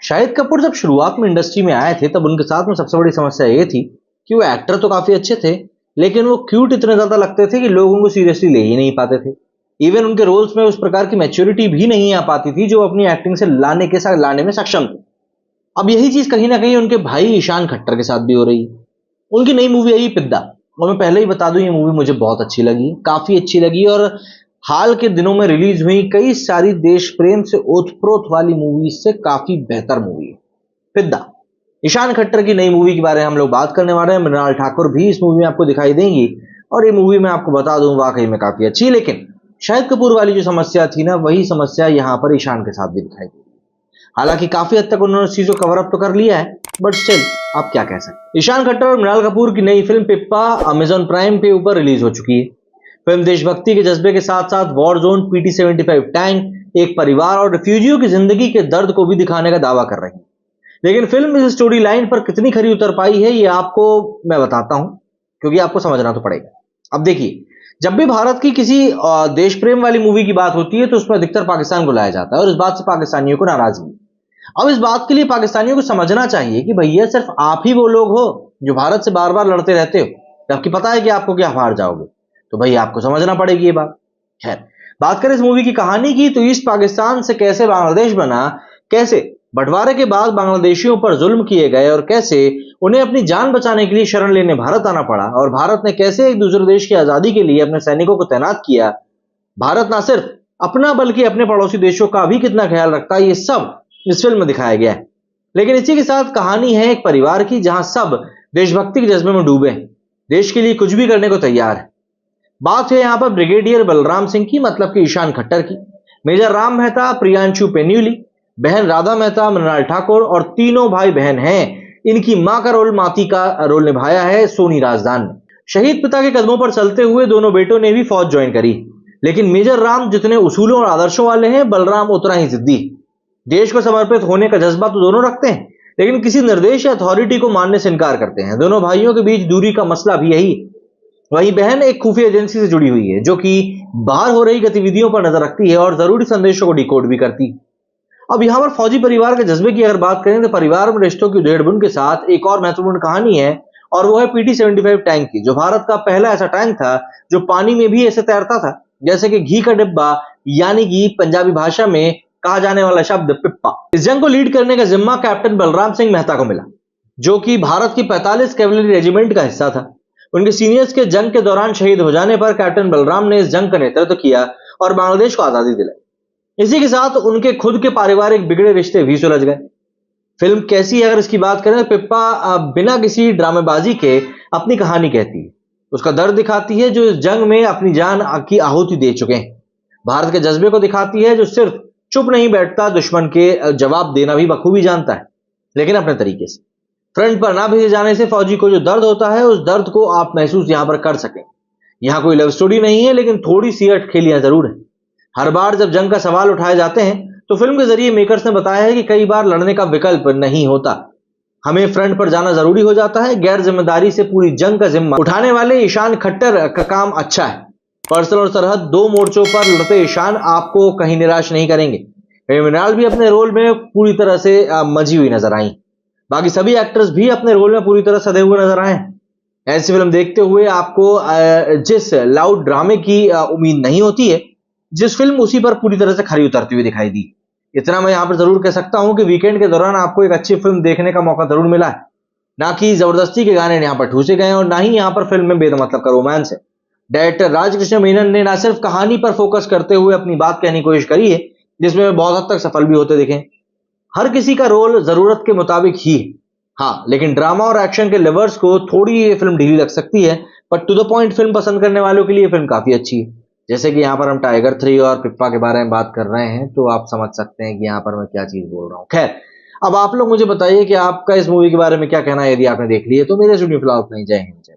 शाहिद कपूर जब शुरुआत में इंडस्ट्री में आए थे तब उनके साथ में सबसे बड़ी समस्या ये थी कि वो एक्टर तो काफी अच्छे थे, लेकिन वो क्यूट इतने ज्यादा लगते थे कि लोग उनको सीरियसली ले ही नहीं पाते थे। इवन उनके रोल्स में उस प्रकार की मैच्योरिटी भी नहीं आ पाती थी जो अपनी एक्टिंग से लाने में सक्षम थे। अब यही चीज कहीं ना कहीं उनके भाई ईशान खट्टर के साथ भी हो रही है। उनकी नई मूवी आई पिद्दा, और मैं पहले ही बता दूं ये मूवी मुझे बहुत अच्छी लगी, काफी अच्छी लगी। और हाल के दिनों में रिलीज हुई कई सारी देश प्रेम से ओतप्रोत वाली मूवी से काफी बेहतर मूवी है पिद्दा। ईशान खट्टर की नई मूवी के बारे में हम लोग बात करने वाले हैं। मृणाल ठाकुर भी इस मूवी में आपको दिखाई देंगी और ये मूवी मैं आपको बता दूं वाकई में काफी अच्छी। लेकिन शाहिद कपूर वाली जो समस्या थी ना, वही समस्या यहाँ पर ईशान के साथ भी दिखाई दी। हालांकि काफी हद तक उन्होंने इस चीज को कवर अप तो कर लिया है, बट स्टिल आप क्या कह सकते हैं। ईशान खट्टर और मृणाल कपूर की नई फिल्म पिप्पा अमेजॉन प्राइम के ऊपर रिलीज हो चुकी है। फिल्म देशभक्ति के जज्बे के साथ साथ वॉर जोन, PT-75 टैंक, एक परिवार और रिफ्यूजियों की जिंदगी के दर्द को भी दिखाने का दावा कर रही है। लेकिन फिल्म इस स्टोरी लाइन पर कितनी खरी उतर पाई है ये आपको मैं बताता हूं, क्योंकि आपको समझना तो पड़ेगा। अब देखिए, जब भी भारत की किसी देश प्रेम वाली मूवी की बात होती है तो उसमें अधिकतर पाकिस्तान को लाया जाता है और इस बात से पाकिस्तानियों को नाराजगी। अब इस बात के लिए पाकिस्तानियों को समझना चाहिए कि भैया सिर्फ आप ही वो लोग हो जो भारत से बार बार लड़ते रहते हो, जबकि पता है कि आपको क्या हार जाओगे। तो भैया आपको समझना पड़ेगी ये बात। खैर, बात करें इस मूवी की कहानी की तो ईस्ट पाकिस्तान से कैसे बांग्लादेश बना, कैसे बंटवारे के बाद बांग्लादेशियों पर जुल्म किए गए और कैसे उन्हें अपनी जान बचाने के लिए शरण लेने भारत आना पड़ा, और भारत ने कैसे एक दूसरे देश की आजादी के लिए अपने सैनिकों को तैनात किया। भारत ना सिर्फ अपना बल्कि अपने पड़ोसी देशों का भी कितना ख्याल रखता है, ये सब इस फिल्म में दिखाया गया है। लेकिन इसी के साथ कहानी है एक परिवार की जहां सब देशभक्ति के जज्बे में डूबे हैं, देश के लिए कुछ भी करने को तैयार है। बात है यहां पर ब्रिगेडियर बलराम सिंह की, मतलब कि ईशान खट्टर की। मेजर राम मेहता, प्रियांशु पेन्यूली, बहन राधा मेहता, मृणाल ठाकुर, और तीनों भाई बहन हैं। इनकी मां का रोल, माती का रोल निभाया है सोनी राजदान ने। शहीद पिता के कदमों पर चलते हुए दोनों बेटों ने भी फौज ज्वाइन करी, लेकिन मेजर राम जितने उसूलों और आदर्शों वाले हैं, बलराम उतना ही जिद्दी। देश को समर्पित होने का जज्बा तो दोनों रखते हैं, लेकिन किसी निर्देश या अथॉरिटी को मानने से इनकार करते हैं। दोनों भाइयों के बीच दूरी का मसला भी यही। वही बहन एक खुफिया एजेंसी से जुड़ी हुई है जो कि बाहर हो रही गतिविधियों पर नजर रखती है और जरूरी संदेशों को डिकोड भी करती है। अब यहां पर फौजी परिवार के जज्बे की अगर बात करें तो परिवार में रिश्तों की उधेड़-बुन के साथ एक और महत्वपूर्ण कहानी है, और वो है PT-75 टैंक की, जो भारत का पहला ऐसा टैंक था जो पानी में भी ऐसे तैरता था जैसे कि घी का डिब्बा, यानी कि पंजाबी भाषा में कहा जाने वाला शब्द पिप्पा। इस जंग को लीड करने का जिम्मा कैप्टन बलराम सिंह मेहता को मिला, जो कि भारत की 45 कैवलरी रेजिमेंट का हिस्सा था। उनके सीनियर्स के जंग के दौरान शहीद हो जाने पर कैप्टन बलराम ने इस जंग का नेतृत्व किया और बांग्लादेश को आजादी दिलाई। इसी के साथ उनके खुद के पारिवारिक बिगड़े रिश्ते भी सुलझ गए। फिल्म कैसी है अगर इसकी बात करें तो पिप्पा बिना किसी ड्रामेबाजी के अपनी कहानी कहती है, उसका दर्द दिखाती है जो इस जंग में अपनी जान की आहुति दे चुके हैं। भारत के जज्बे को दिखाती है जो सिर्फ चुप नहीं बैठता, दुश्मन के जवाब देना भी बखूबी जानता है, लेकिन अपने तरीके से। फ्रंट पर ना भेजे जाने से फौजी को जो दर्द होता है उस दर्द को आप महसूस यहां पर कर सकें। यहां कोई लव स्टोरी नहीं है, लेकिन थोड़ी सी अटखेलियां जरूर है। हर बार जब जंग का सवाल उठाए जाते हैं तो फिल्म के जरिए मेकर्स ने बताया है कि कई बार लड़ने का विकल्प नहीं होता, हमें फ्रंट पर जाना जरूरी हो जाता है। गैर जिम्मेदारी से पूरी जंग का जिम्मा उठाने वाले ईशान खट्टर का काम अच्छा है। पर्सनल और सरहद दो मोर्चों पर लड़ते ईशान आपको कहीं निराश नहीं करेंगे। मृणाल भी अपने रोल में पूरी तरह से मजी हुई नजर आई। बाकी सभी एक्टर्स भी अपने रोल में पूरी तरह सधे हुए नजर आए। ऐसी फिल्म देखते हुए आपको जिस लाउड ड्रामे की उम्मीद नहीं होती है, जिस फिल्म उसी पर पूरी तरह से खरी उतरती हुई दिखाई दी। इतना मैं यहां पर जरूर कह सकता हूं कि वीकेंड के दौरान आपको एक अच्छी फिल्म देखने का मौका जरूर मिला है। ना कि जबरदस्ती के गाने यहां पर ठूसे गए और ना ही यहां पर फिल्म में बेमतलब का रोमांस है। डायरेक्टर राजकृष्ण मेनन ने ना सिर्फ कहानी पर फोकस करते हुए अपनी बात कहने की कोशिश करी है, जिसमें बहुत हद तक सफल भी होते दिखे। हर किसी का रोल जरूरत के मुताबिक ही है, हाँ, लेकिन ड्रामा और एक्शन के लेवर्स को थोड़ी ये फिल्म ढीली लग सकती है, but to the point film पसंद करने वालों के लिए फिल्म काफी अच्छी है। जैसे कि यहाँ पर हम टाइगर 3 और पिप्पा के बारे में बात कर रहे हैं, तो आप समझ सकते हैं कि यहाँ पर मैं क्या चीज बोल रहा हूँ। खैर, अब आप लोग मुझे बताइए कि आपका इस मूवी के बारे में क्या कहना है। यदि आपने देख ली है तो मेरे स्टूडियो फिलहाल उतना ही। जय हिंद।